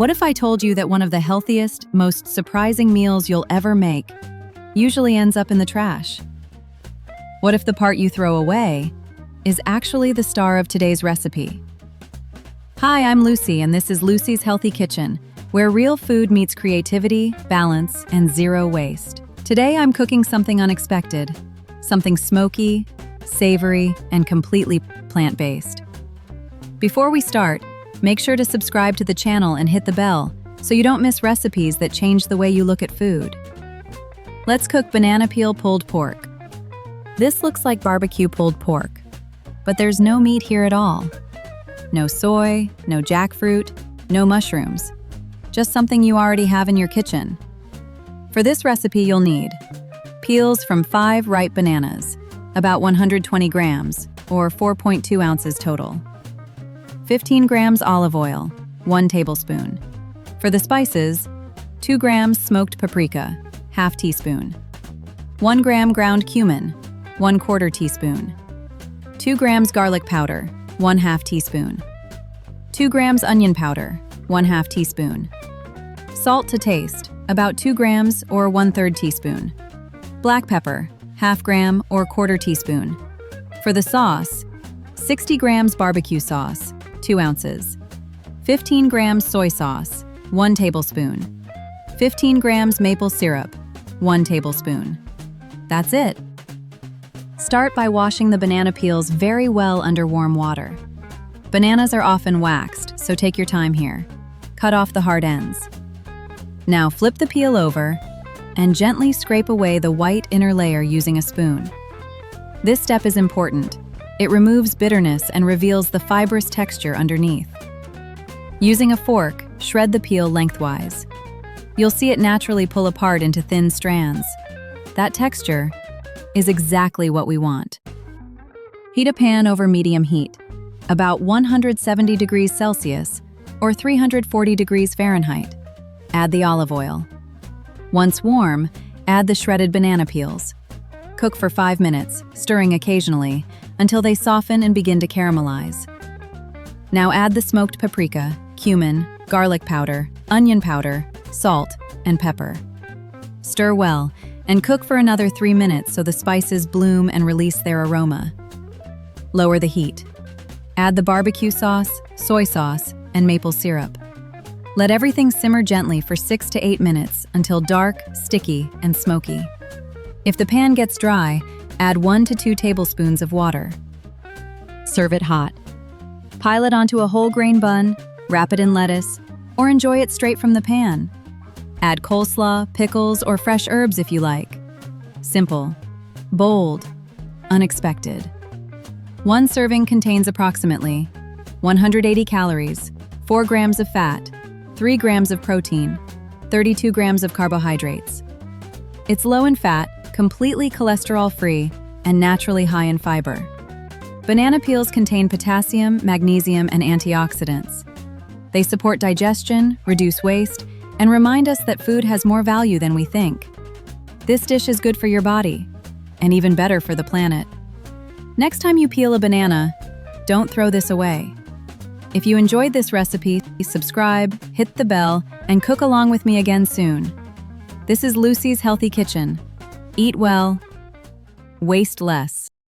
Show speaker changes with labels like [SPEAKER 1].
[SPEAKER 1] What if I told you that one of the healthiest, most surprising meals you'll ever make usually ends up in the trash? What if the part you throw away is actually the star of today's recipe? Hi, I'm Lucy, and this is Lucy's Healthy Kitchen, where real food meets creativity, balance, and zero waste. Today I'm cooking something unexpected, something smoky, savory, and completely plant-based. Before we start, make sure to subscribe to the channel and hit the bell so you don't miss recipes that change the way you look at food. Let's cook banana peel pulled pork. This looks like barbecue pulled pork, but there's no meat here at all. No soy, no jackfruit, no mushrooms. Just something you already have in your kitchen. For this recipe, you'll need peels from 5 ripe bananas, about 120 grams, or 4.2 ounces total. 15 grams olive oil, 1 tablespoon. For the spices, 2 grams smoked paprika, ½ teaspoon. 1 gram ground cumin, 1/4 teaspoon. 2 grams garlic powder, 1/2 teaspoon. 2 grams onion powder, 1/2 teaspoon. Salt to taste, about 2 grams or 1/3 teaspoon. Black pepper, ½ gram or 1/4 teaspoon. For the sauce, 60 grams barbecue sauce, 2 ounces. 15 grams soy sauce, 1 tablespoon. 15 grams maple syrup, 1 tablespoon. That's it. Start by washing the banana peels very well under warm water. Bananas are often waxed, so take your time here. Cut off the hard ends. Now flip the peel over and gently scrape away the white inner layer using a spoon. This step is important. It removes bitterness and reveals the fibrous texture underneath. Using a fork, shred the peel lengthwise. You'll see it naturally pull apart into thin strands. That texture is exactly what we want. Heat a pan over medium heat, about 170 degrees Celsius or 340 degrees Fahrenheit. Add the olive oil. Once warm, add the shredded banana peels. Cook for 5 minutes, stirring occasionally, until they soften and begin to caramelize. Now add the smoked paprika, cumin, garlic powder, onion powder, salt, and pepper. Stir well, and cook for another 3 minutes so the spices bloom and release their aroma. Lower the heat. Add the barbecue sauce, soy sauce, and maple syrup. Let everything simmer gently for 6 to 8 minutes until dark, sticky, and smoky. If the pan gets dry, add 1 to 2 tablespoons of water. Serve it hot. Pile it onto a whole grain bun, wrap it in lettuce, or enjoy it straight from the pan. Add coleslaw, pickles, or fresh herbs if you like. Simple, bold, unexpected. One serving contains approximately 180 calories, 4 grams of fat, 3 grams of protein, 32 grams of carbohydrates. It's low in fat, completely cholesterol-free, and naturally high in fiber. Banana peels contain potassium, magnesium, and antioxidants. They support digestion, reduce waste, and remind us that food has more value than we think. This dish is good for your body, and even better for the planet. Next time you peel a banana, don't throw this away. If you enjoyed this recipe, subscribe, hit the bell, and cook along with me again soon. This is Lucy's Healthy Kitchen. Eat well, waste less.